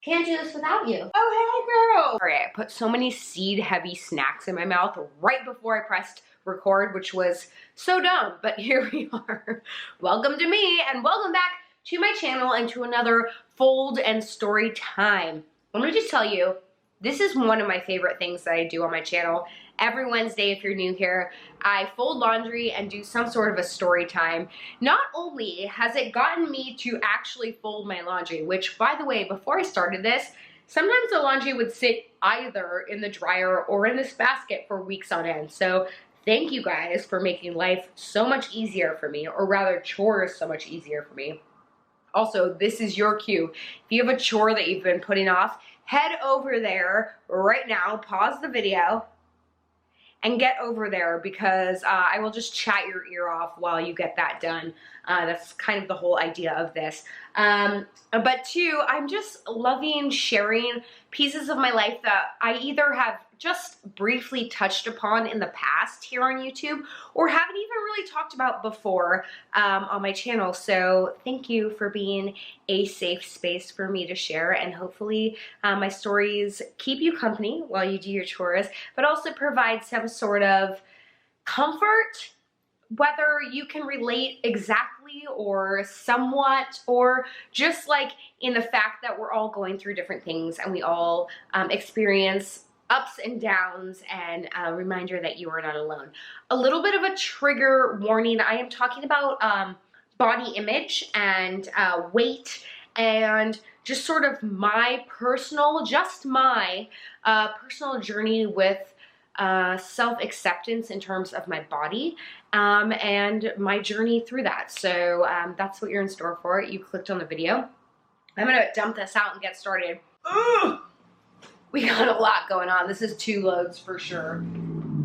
Can't do this without you. Oh, hey girl. All right, I put so many seed-heavy snacks in my mouth right before I pressed record, which was so dumb, but here we are. Welcome to me, and welcome back to my channel and to another fold and story time. Let me just tell you, this is one of my favorite things that I do on my channel. Every Wednesday, if you're new here, I fold laundry and do some sort of a story time. Not only has it gotten me to actually fold my laundry, which, by the way, before I started this, sometimes the laundry would sit either in the dryer or in this basket for weeks on end. So thank you guys for making life so much easier for me, or rather chores so much easier for me. Also, this is your cue. If you have a chore that you've been putting off, head over there right now, pause the video, and get over there because I will just chat your ear off while you get that done. That's kind of the whole idea of this. But two, I'm just loving sharing pieces of my life that I either have just briefly touched upon in the past here on YouTube or haven't even really talked about before on my channel. So thank you for being a safe space for me to share, and hopefully my stories keep you company while you do your chores, but also provide some sort of comfort, whether you can relate exactly or somewhat, or just like in the fact that we're all going through different things and we all experience ups and downs, and a reminder that you are not alone. A little bit of a trigger warning. I am talking about body image and weight and just sort of my personal, personal journey with self-acceptance in terms of my body and my journey through that. So that's what you're in store for. You clicked on the video. I'm gonna dump this out and get started. Ugh! We got a lot going on. This is 2 loads for sure.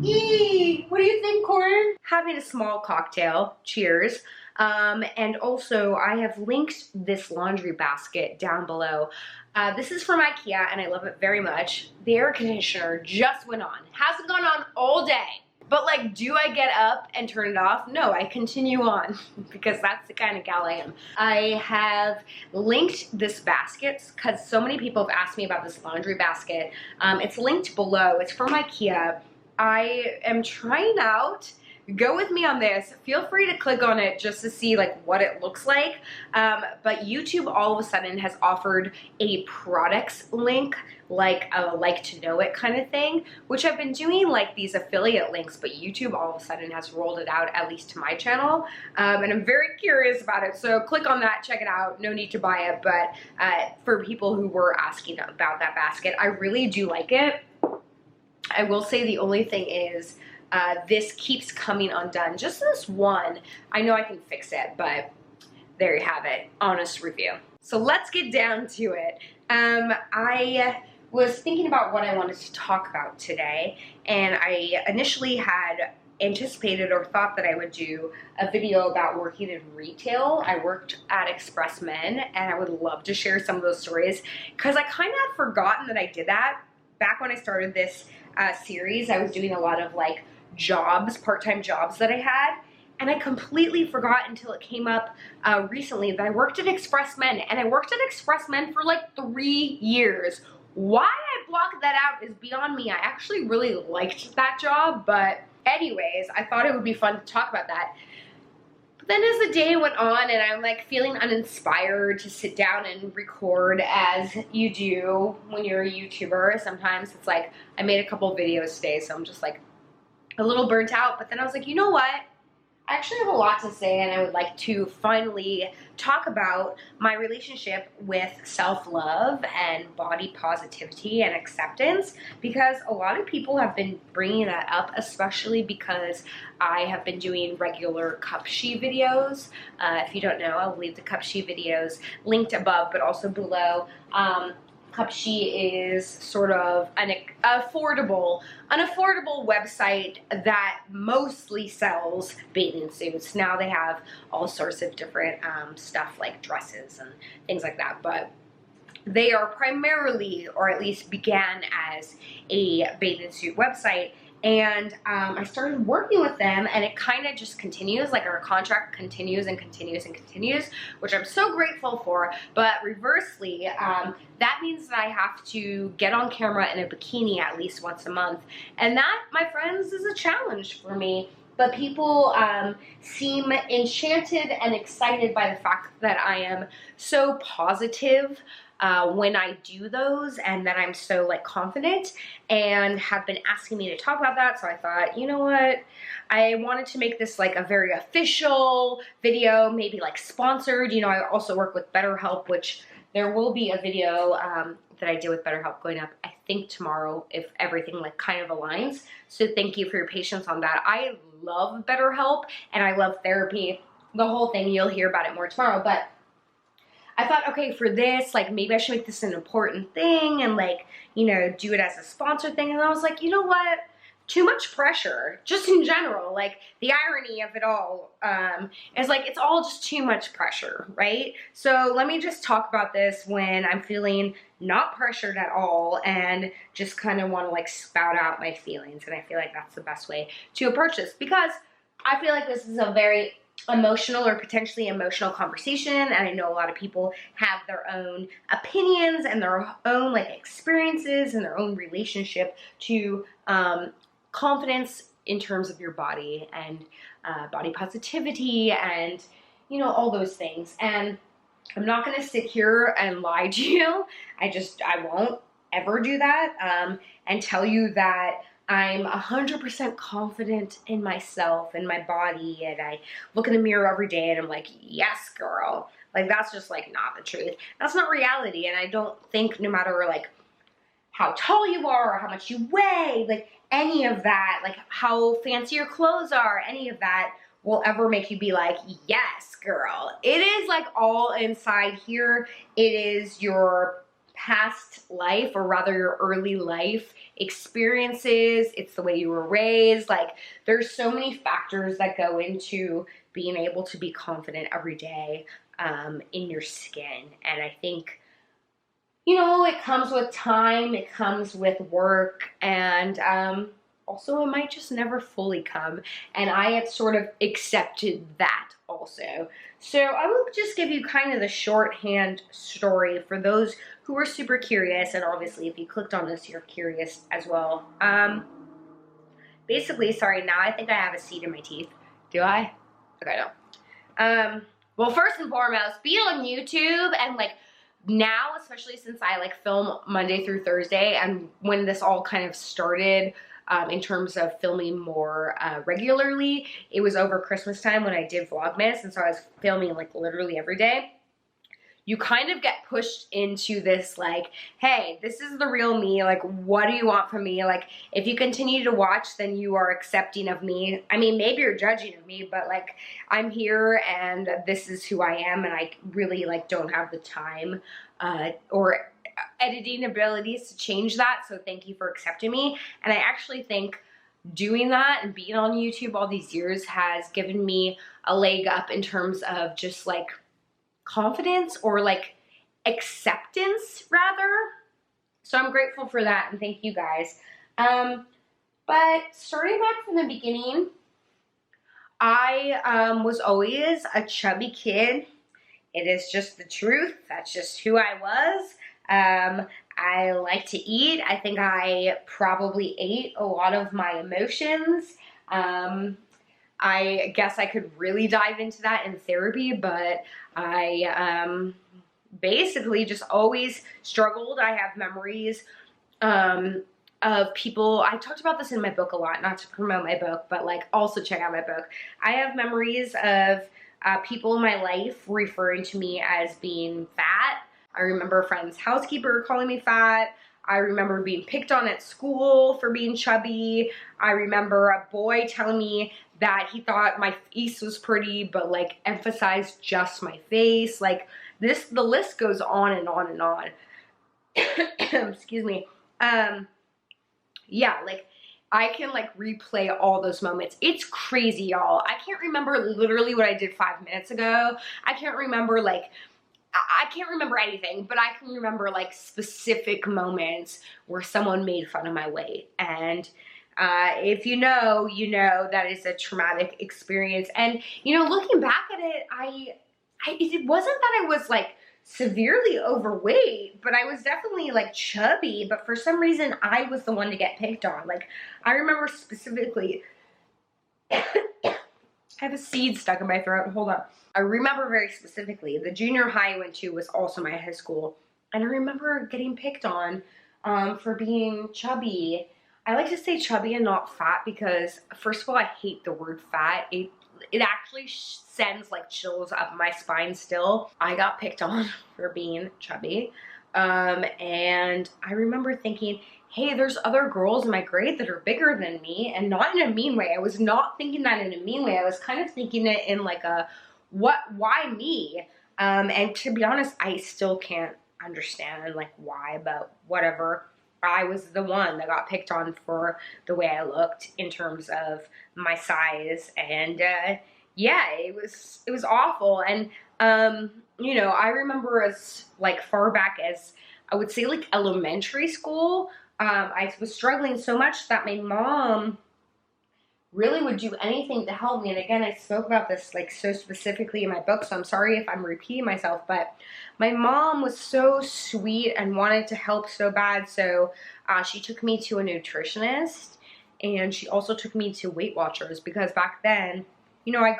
Yee! What do you think, Corin? Having a small cocktail. Cheers. And also, I have linked this laundry basket down below. This is from IKEA, and I love it very much. The air conditioner just went on. Hasn't gone on all day. But like, do I get up and turn it off? No, I continue on because that's the kind of gal I am. I have linked this basket because so many people have asked me about this laundry basket. It's linked below. It's from IKEA. I am trying out. Go with me on this. Feel free to click on it just to see like what it looks like. But YouTube all of a sudden has offered a products link, like a like to know it kind of thing, which I've been doing like these affiliate links, but YouTube all of a sudden has rolled it out, at least to my channel. And I'm very curious about it. So click on that, check it out. No need to buy it, but for people who were asking about that basket, I really do like it. I will say the only thing is, this keeps coming undone. Just this one. I know I can fix it, but there you have it. Honest review. So let's get down to it. I was thinking about what I wanted to talk about today, and I initially had anticipated or thought that I would do a video about working in retail. I worked at Express Men, and I would love to share some of those stories because I kind of had forgotten that I did that. Back when I started this series, I was doing a lot of like jobs, part-time jobs that I had, and I completely forgot until it came up recently that I worked at Express Men, and I worked at Express Men for like 3 years. Why I blocked that out is beyond me. I actually really liked that job, but anyways, I thought it would be fun to talk about that. But then as the day went on and I'm like feeling uninspired to sit down and record as you do when you're a YouTuber, sometimes it's like I made a couple videos today, so I'm just like a little burnt out. But then I was like, you know what? I actually have a lot to say, and I would like to finally talk about my relationship with self-love and body positivity and acceptance, because a lot of people have been bringing that up, especially because I have been doing regular cup she videos. If you don't know, I'll leave the cup she videos linked above, but also below. Cup she is sort of an affordable website that mostly sells bathing suits. Now they have all sorts of different stuff like dresses and things like that, but they are primarily, or at least began as, a bathing suit website. And I started working with them, and it kind of just continues, like our contract continues and continues and continues, which I'm so grateful for. But reversely, that means that I have to get on camera in a bikini at least once a month. And that, my friends, is a challenge for me. But people seem enchanted and excited by the fact that I am so positive when I do those, and that I'm so like confident, and have been asking me to talk about that. So I thought, you know what, I wanted to make this like a very official video, maybe like sponsored. You know, I also work with BetterHelp, which there will be a video that I did with BetterHelp going up, I think tomorrow, if everything like kind of aligns. So thank you for your patience on that. I love BetterHelp and I love therapy, the whole thing. You'll hear about it more tomorrow, but I thought, okay, for this, like maybe I should make this an important thing and like, you know, do it as a sponsor thing. And I was like, you know what? Too much pressure, just in general. Like the irony of it all is like, it's all just too much pressure, right? So let me just talk about this when I'm feeling not pressured at all and just kind of want to like spout out my feelings. And I feel like that's the best way to approach this, because I feel like this is a very emotional or potentially emotional conversation, and I know a lot of people have their own opinions and their own like experiences and their own relationship to confidence in terms of your body and body positivity and, you know, all those things. And I'm not going to sit here and lie to you. I won't ever do that and tell you that I'm 100% confident in myself and my body, and I look in the mirror every day and I'm like, yes, girl. Like, that's just like not the truth. That's not reality. And I don't think, no matter like how tall you are or how much you weigh, like any of that, like how fancy your clothes are, any of that will ever make you be like, yes, girl. It is like all inside here. It is your past life, or rather your early life experiences. It's the way you were raised. Like there's so many factors that go into being able to be confident every day in your skin. And I think, you know, it comes with time, it comes with work, and also it might just never fully come. And I had sort of accepted that also. So I will just give you kind of the shorthand story for those who are super curious, and obviously if you clicked on this, you're curious as well. Basically, sorry, now I think I have a seed in my teeth. Do I? Okay, no. Well, first and foremost, be on YouTube, and like now, especially since I like film Monday through Thursday, and when this all kind of started in terms of filming more regularly, it was over Christmas time when I did Vlogmas, and so I was filming like literally every day. You kind of get pushed into this like, hey, this is the real me, like what do you want from me? Like if you continue to watch, then you are accepting of me. I mean, maybe you're judging of me, but like I'm here and this is who I am, and I really like don't have the time or editing abilities to change that. So thank you for accepting me. And I actually think doing that and being on YouTube all these years has given me a leg up in terms of just like confidence, or like acceptance rather. So I'm grateful for that, and thank you guys. But starting back from the beginning, I was always a chubby kid. It is just the truth. That's just who I was. I like to eat. I think I probably ate a lot of my emotions. I guess I could really dive into that in therapy, but I basically just always struggled. I have memories of people, I talked about this in my book a lot, not to promote my book, but like also check out my book. I have memories of people in my life referring to me as being fat. I remember a friend's housekeeper calling me fat. I remember being picked on at school for being chubby. I remember a boy telling me that he thought my face was pretty, but like emphasized just my face. Like this, the list goes on and on and on. Excuse me. Yeah, like I can like replay all those moments. It's crazy, y'all. I can't remember literally what I did 5 minutes ago. I can't remember like, I can't remember anything, but I can remember like specific moments where someone made fun of my weight. And If you know, you know that is a traumatic experience. And, you know, looking back at it, it wasn't that I was like severely overweight, but I was definitely like chubby. But for some reason, I was the one to get picked on. Like, I remember specifically, I have a seed stuck in my throat. Hold on. I remember very specifically, the junior high I went to was also my high school. And I remember getting picked on for being chubby. I like to say chubby and not fat because, first of all, I hate the word fat. It actually sends like chills up my spine still. I got picked on for being chubby. And I remember thinking, hey, there's other girls in my grade that are bigger than me, and not in a mean way. I was not thinking that in a mean way. I was kind of thinking it in like a, why me? And to be honest, I still can't understand like why, but whatever. I was the one that got picked on for the way I looked in terms of my size, and yeah, it was awful. And you know, I remember as like far back as I would say like elementary school, I was struggling so much that my mom really would do anything to help me. And again, I spoke about this like so specifically in my book, so I'm sorry if I'm repeating myself, but my mom was so sweet and wanted to help so bad. So she took me to a nutritionist, and she also took me to Weight Watchers, because back then, you know, I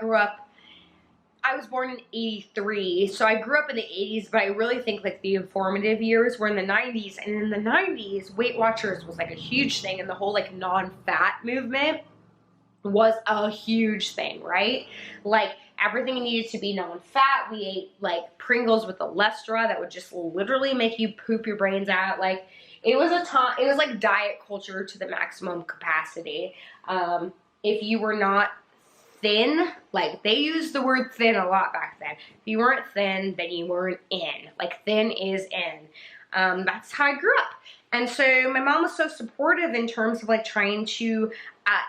was born in 83, so I grew up in the 80s, but I really think like the informative years were in the 90s. And in the 90s, Weight Watchers was like a huge thing, and the whole like non-fat movement was a huge thing, right? Like everything needed to be non-fat. We ate like Pringles with Olestra that would just literally make you poop your brains out. Like it was it was like diet culture to the maximum capacity. If you were not thin, like they used the word thin a lot back then. If you weren't thin, then you weren't in. Like thin is in. That's how I grew up. And so my mom was so supportive in terms of like trying to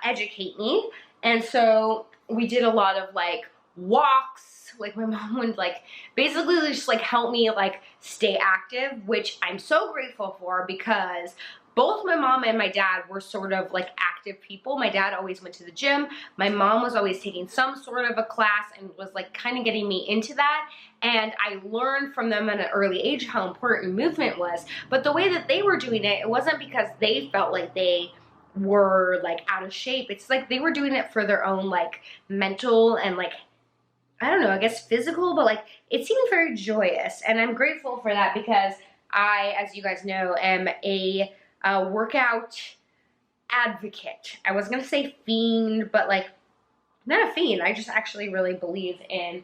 educate me. And so we did a lot of like walks. Like my mom would like basically just like help me like stay active, which I'm so grateful for, because both my mom and my dad were sort of like active people. My dad always went to the gym. My mom was always taking some sort of a class and was like kind of getting me into that. And I learned from them at an early age how important movement was. But the way that they were doing it, it wasn't because they felt like they were like out of shape. It's like they were doing it for their own like mental and like, I don't know, I guess physical, but like it seemed very joyous. And I'm grateful for that, because I, as you guys know, am a workout advocate. I was gonna say fiend, but like not a fiend. I just actually really believe in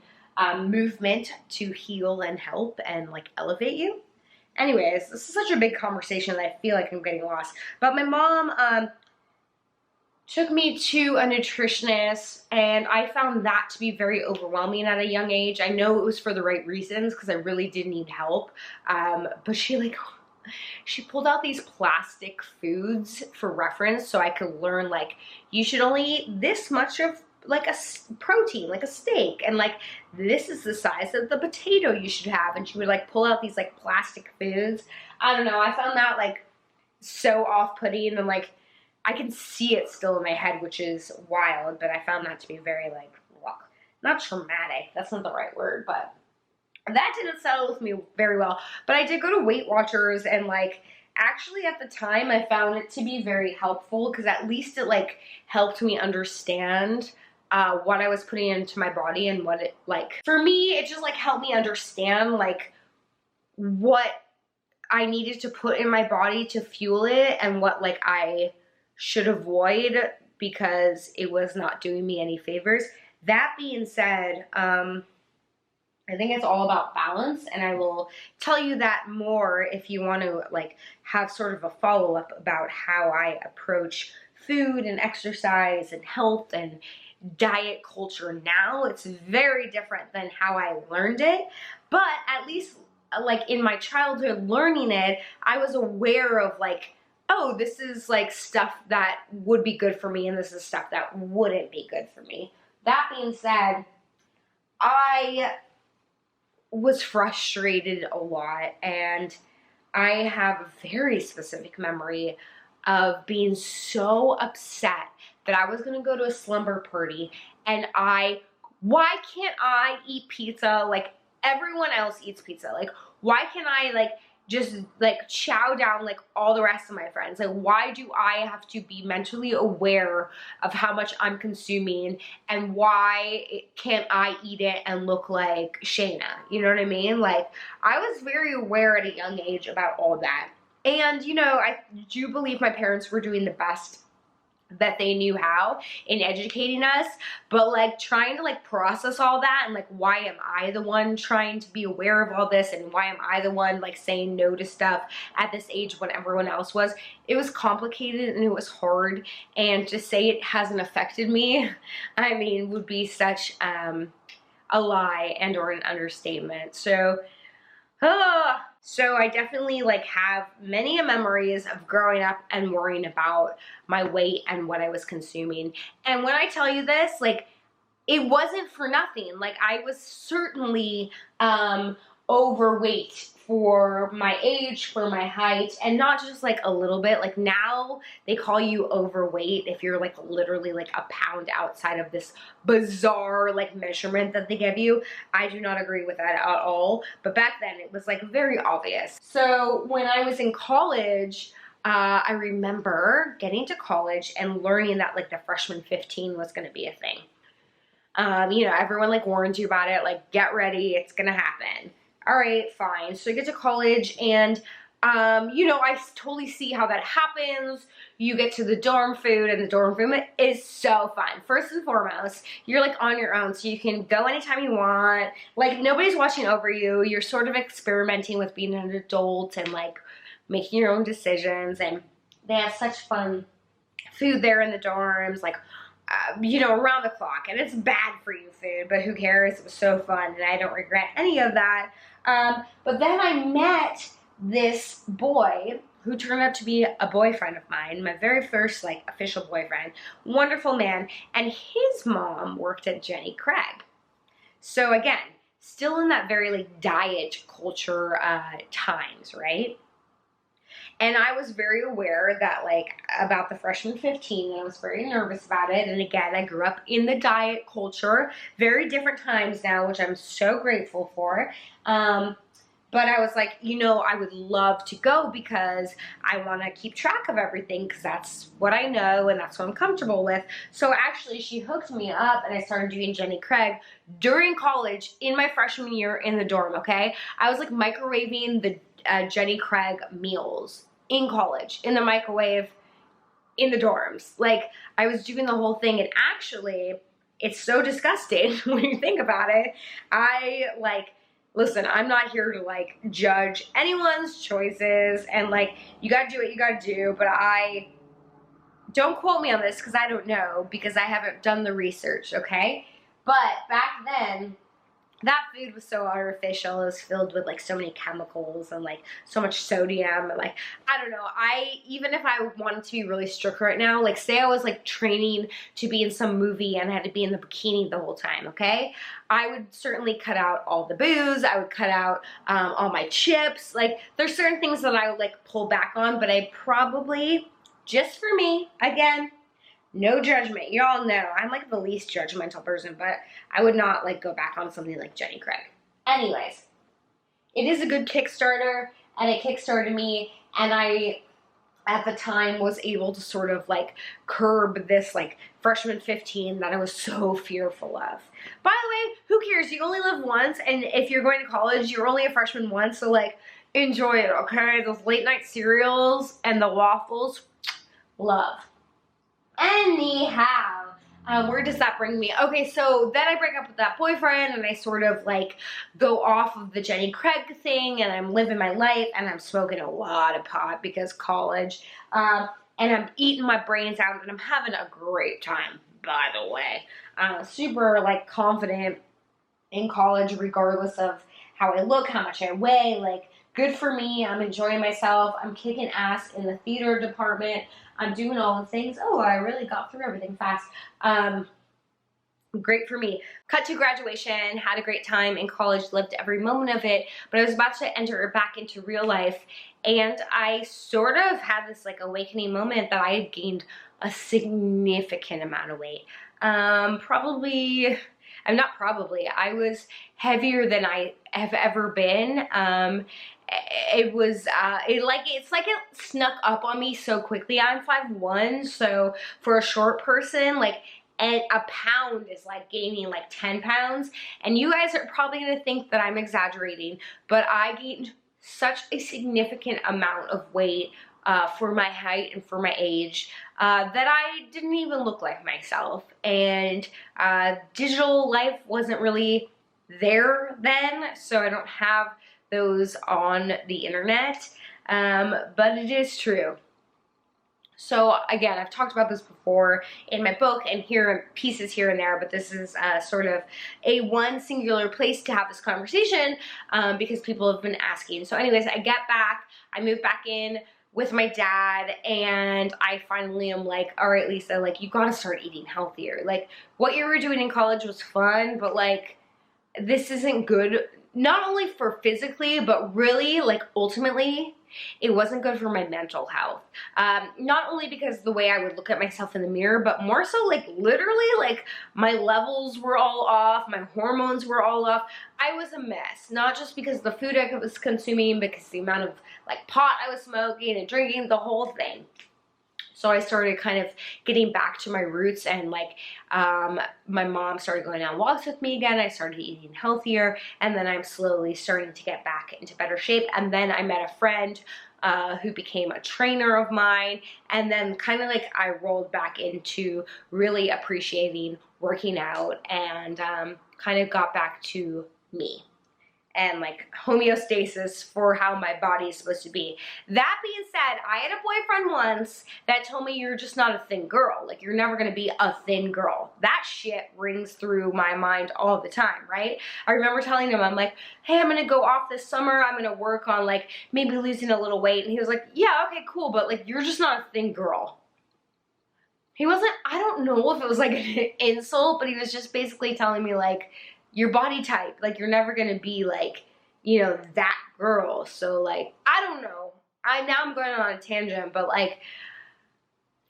movement to heal and help and like elevate you. Anyways, this is such a big conversation that I feel like I'm getting lost. But my mom took me to a nutritionist, and I found that to be very overwhelming at a young age. I know it was for the right reasons, because I really did need help. But she pulled out these plastic foods for reference, so I could learn like you should only eat this much of like a protein, like a steak, and like this is the size of the potato you should have. And she would like pull out these like plastic foods. I don't know, I found that like so off-putting, and like I can see it still in my head, which is wild. But I found that to be very like, well, not traumatic, that's not the right word, but that didn't settle with me very well. But I did go to Weight Watchers, and like actually at the time I found it to be very helpful, because at least it like helped me understand what I was putting into my body, and what it like, for me, it just like helped me understand like what I needed to put in my body to fuel it, and what like I should avoid, because it was not doing me any favors. That being said, I think it's all about balance, and I will tell you that more if you want to like have sort of a follow-up about how I approach food and exercise and health and diet culture now. It's very different than how I learned it, but at least like in my childhood learning it, I was aware of like, oh, this is like stuff that would be good for me, and this is stuff that wouldn't be good for me. That being said, I was frustrated a lot, and I have a very specific memory of being so upset that I was gonna go to a slumber party and why can't I eat pizza like everyone else eats pizza? Like, why can't I like just like chow down like all the rest of my friends? Like, why do I have to be mentally aware of how much I'm consuming, and why can't I eat it and look like Shayna? You know what I mean? Like, I was very aware at a young age about all that. And, you know, I do believe my parents were doing the best that they knew how in educating us, but like trying to like process all that and like, why am I the one trying to be aware of all this, and why am I the one like saying no to stuff at this age when everyone else was? It was complicated and it was hard, and to say it hasn't affected me, I mean, would be such a lie and or an understatement. So I definitely like have many memories of growing up and worrying about my weight and what I was consuming. And when I tell you this, like, it wasn't for nothing. Like, I was certainly overweight for my age, for my height, and not just like a little bit. Like, now they call you overweight if you're like literally like a pound outside of this bizarre like measurement that they give you. I do not agree with that at all, but back then it was like very obvious. So when I was in college, I remember getting to college and learning that like the freshman 15 was going to be a thing. You know, everyone like warns you about it, like, get ready, it's gonna happen. All right, fine. So I get to college, and you know, I totally see how that happens. You get to the dorm food, and the dorm food is so fun. First and foremost, you're like on your own, so you can go anytime you want. Like, nobody's watching over you. You're sort of experimenting with being an adult and like making your own decisions, and they have such fun food there in the dorms, like, you know, around the clock, and it's bad for you food, but who cares? It was so fun, and I don't regret any of that. But then I met this boy who turned out to be a boyfriend of mine, my very first like official boyfriend, wonderful man, and his mom worked at Jenny Craig. So again, still in that very like diet culture times, right? And I was very aware that like about the freshman 15, and I was very nervous about it. And again, I grew up in the diet culture, very different times now, which I'm so grateful for. But I was like, you know, I would love to go because I want to keep track of everything, because that's what I know and that's what I'm comfortable with. So actually she hooked me up, and I started doing Jenny Craig during college in my freshman year in the dorm, okay? I was like microwaving the Jenny Craig meals in college, in the microwave, in the dorms. Like, I was doing the whole thing, and actually, it's so disgusting when you think about it. Listen, I'm not here to like judge anyone's choices, and like, you gotta do what you gotta do, but don't quote me on this because I don't know, because I haven't done the research, okay? But back then, that food was so artificial. It was filled with like so many chemicals and like so much sodium, and like, I don't know, even if I wanted to be really strict right now, like say I was like training to be in some movie and I had to be in the bikini the whole time, okay? I would certainly cut out all the booze. I would cut out all my chips. Like, there's certain things that I would like pull back on, but I probably, just for me, again, no judgment. Y'all know I'm like the least judgmental person, but I would not like go back on something like Jenny Craig. Anyways, it is a good Kickstarter, and it kickstarted me, and I, at the time, was able to sort of like curb this like freshman 15 that I was so fearful of. By the way, who cares? You only live once, and if you're going to college, you're only a freshman once, so like, enjoy it, okay? Those late night cereals and the waffles, love. Anyhow, where does that bring me? Okay, so then I break up with that boyfriend, and I sort of like go off of the Jenny Craig thing, and I'm living my life, and I'm smoking a lot of pot because college, and I'm eating my brains out, and I'm having a great time, by the way. Super like confident in college, regardless of how I look, how much I weigh. Like, good for me. I'm enjoying myself. I'm kicking ass in the theater department. I'm doing all the things. Oh, I really got through everything fast. Great for me. Cut to graduation, had a great time in college, lived every moment of it, but I was about to enter back into real life, And I sort of had this like awakening moment that I had gained a significant amount of weight. I was heavier than I have ever been. It's like it snuck up on me so quickly. I'm 5'1", so for a short person, like, and a pound is like gaining like 10 pounds. And you guys are probably gonna think that I'm exaggerating, but I gained such a significant amount of weight for my height and for my age that I didn't even look like myself. And digital life wasn't really there then, so I don't have those on the internet, but it is true. So again, I've talked about this before in my book and here pieces here and there, but this is sort of a one singular place to have this conversation because people have been asking. So anyways, I get back, I move back in with my dad, and I finally am like, all right, Lisa, like, you gotta start eating healthier. Like, what you were doing in college was fun, but like, this isn't good, not only for physically, but really, like, ultimately, it wasn't good for my mental health. Not only because the way I would look at myself in the mirror, but more so, like, literally, like, my levels were all off, my hormones were all off. I was a mess, not just because of the food I was consuming, because the amount of, like, pot I was smoking and drinking, the whole thing. So I started kind of getting back to my roots, and like my mom started going on walks with me again. I started eating healthier, and then I'm slowly starting to get back into better shape. And then I met a friend who became a trainer of mine, and then kind of like I rolled back into really appreciating working out, and kind of got back to me and like homeostasis for how my body is supposed to be. That being said, I had a boyfriend once that told me you're just not a thin girl. Like, you're never gonna be a thin girl. That shit rings through my mind all the time, right? I remember telling him, I'm like, hey, I'm gonna go off this summer. I'm gonna work on like maybe losing a little weight. And he was like, yeah, okay, cool, but like, you're just not a thin girl. He wasn't, I don't know if it was like an insult, but he was just basically telling me like, your body type, like, you're never gonna be like, you know, that girl. So like, I don't know. Now I'm going on a tangent, but like,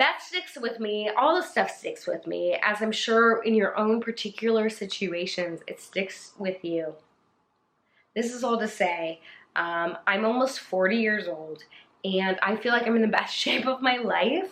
that sticks with me. All this stuff sticks with me, as I'm sure in your own particular situations, it sticks with you. This is all to say, I'm almost 40 years old, and I feel like I'm in the best shape of my life.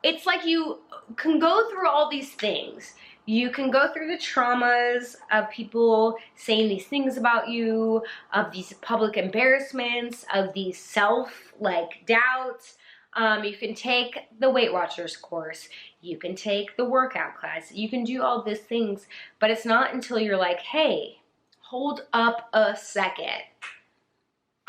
It's like you can go through all these things. You can go through the traumas of people saying these things about you, of these public embarrassments, of these self-like doubts. You can take the Weight Watchers course. You can take the workout class. You can do all these things, but it's not until you're like, hey, hold up a second.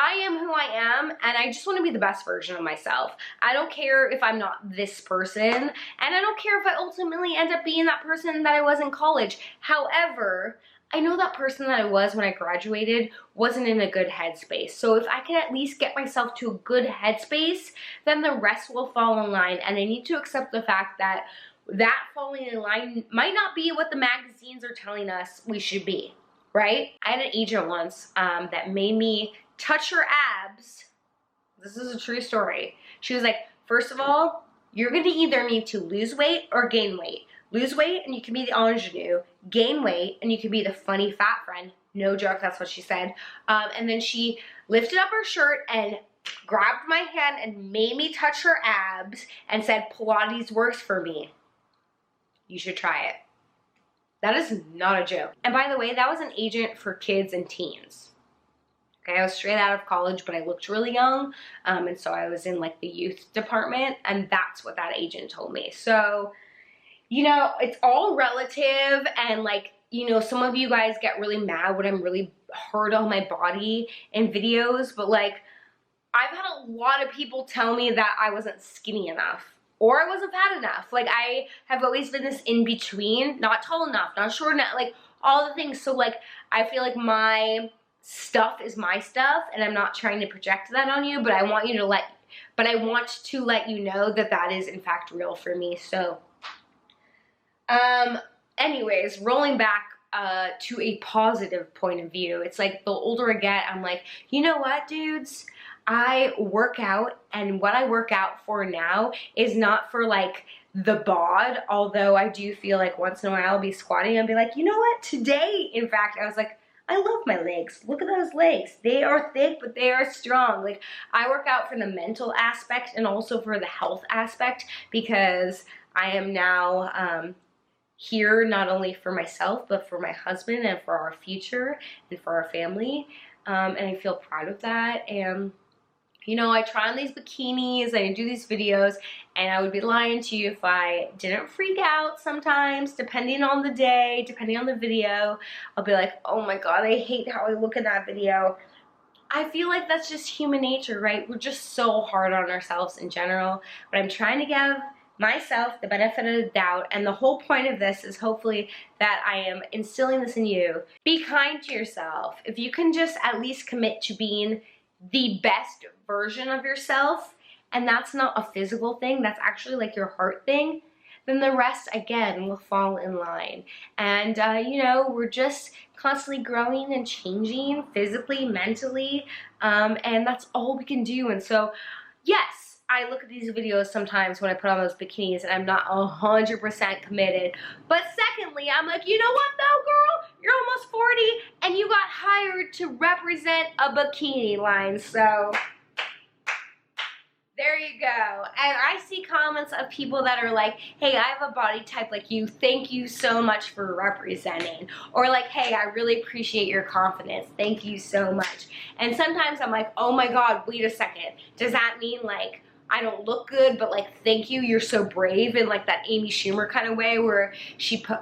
I am who I am, and I just want to be the best version of myself. I don't care if I'm not this person, and I don't care if I ultimately end up being that person that I was in college. However, I know that person that I was when I graduated wasn't in a good headspace. So if I can at least get myself to a good headspace, then the rest will fall in line. And I need to accept the fact that that falling in line might not be what the magazines are telling us we should be, right? I had an agent once that made me touch her abs. This is a true story. She was like, first of all, you're gonna either need to lose weight or gain weight. Lose weight and you can be the ingenue. Gain weight and you can be the funny fat friend. No joke, that's what she said. And then she lifted up her shirt and grabbed my hand and made me touch her abs and said, Pilates works for me. You should try it. That is not a joke. And by the way, that was an agent for kids and teens. Okay, I was straight out of college, but I looked really young, and so I was in like the youth department, and that's what that agent told me. So, you know, it's all relative, and like, you know, some of you guys get really mad when I'm really hard on my body in videos, but like, I've had a lot of people tell me that I wasn't skinny enough, or I wasn't fat enough. Like, I have always been this in between, not tall enough, not short enough, like all the things. So like, I feel like my stuff is my stuff, and I'm not trying to project that on you, but I want to let you know that that is in fact real for me. So anyways, rolling back to a positive point of view. It's like the older I get, I'm like, you know what, dudes? I work out, and what I work out for now is not for like the bod, although I do feel like once in a while I'll be squatting and be like, you know what, today, in fact, I was like, I love my legs. Look at those legs. They are thick, but they are strong. Like, I work out for the mental aspect and also for the health aspect, because I am now here not only for myself, but for my husband and for our future and for our family. And I feel proud of that. And you know, I try on these bikinis, I do these videos, and I would be lying to you if I didn't freak out sometimes, depending on the day, depending on the video. I'll be like, oh my God, I hate how I look in that video. I feel like that's just human nature, right? We're just so hard on ourselves in general, but I'm trying to give myself the benefit of the doubt, and the whole point of this is hopefully that I am instilling this in you. Be kind to yourself. If you can just at least commit to being the best version of yourself, and that's not a physical thing, that's actually like your heart thing, then the rest again will fall in line. And you know, we're just constantly growing and changing physically, mentally, and that's all we can do. And so yes, I look at these videos sometimes when I put on those bikinis and I'm not 100% committed. But secondly, I'm like, you know what though, girl? You're almost 40 and you got hired to represent a bikini line. So there you go. And I see comments of people that are like, hey, I have a body type like you. Thank you so much for representing. Or like, hey, I really appreciate your confidence. Thank you so much. And sometimes I'm like, oh my God, wait a second. Does that mean like I don't look good, but like, thank you, you're so brave, in like that Amy Schumer kind of way, where she put,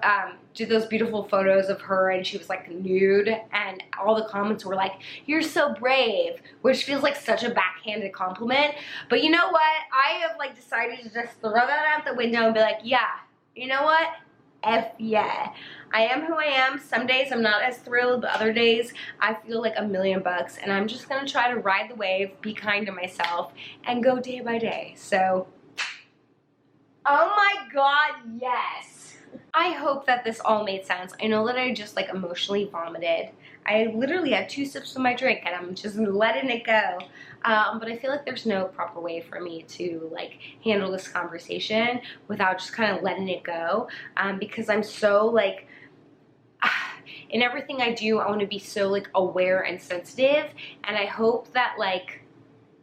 did those beautiful photos of her and she was like nude, and all the comments were like, you're so brave, which feels like such a backhanded compliment. But you know what? I have like decided to just throw that out the window and be like, yeah, you know what? F yeah. I am who I am. Some days I'm not as thrilled, but other days I feel like $1,000,000, and I'm just gonna try to ride the wave, be kind to myself, and go day by day. So, oh my God, yes. I hope that this all made sense. I know that I just like emotionally vomited. I literally had 2 sips of my drink and I'm just letting it go. But I feel like there's no proper way for me to like handle this conversation without just kind of letting it go. Because I'm so like, in everything I do, I want to be so like aware and sensitive. And I hope that like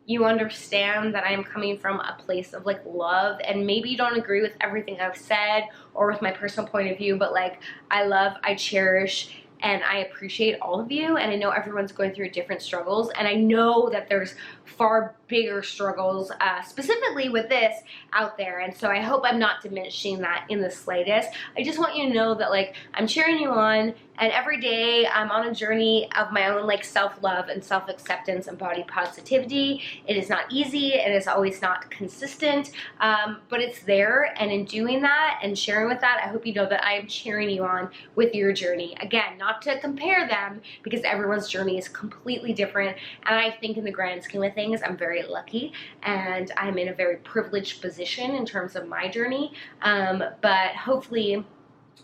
you understand that I'm coming from a place of like love, and maybe you don't agree with everything I've said or with my personal point of view, but like I love, I cherish, and I appreciate all of you, and I know everyone's going through different struggles, and I know that there's far bigger struggles, specifically with this out there, and so I hope I'm not diminishing that in the slightest. I just want you to know that like I'm cheering you on, and every day I'm on a journey of my own like self-love and self-acceptance and body positivity. It is not easy, it is always not consistent, but it's there, and in doing that and sharing with that, I hope you know that I am cheering you on with your journey. Again, not to compare them, because everyone's journey is completely different, and I think in the grand scheme of things, I'm very lucky, and I'm in a very privileged position in terms of my journey, but hopefully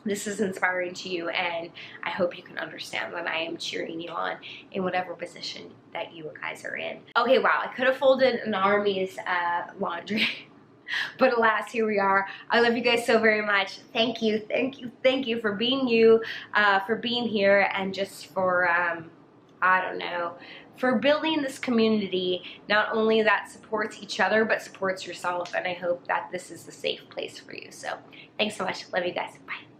this is inspiring to you, and I hope you can understand that I am cheering you on in whatever position that you guys are in. Okay, wow, I could have folded an army's laundry. But alas, here we are. I love you guys so very much. Thank you, thank you, thank you for being you, for being here, and just for, I don't know, for building this community, not only that supports each other, but supports yourself. And I hope that this is a safe place for you. So thanks so much. Love you guys. Bye.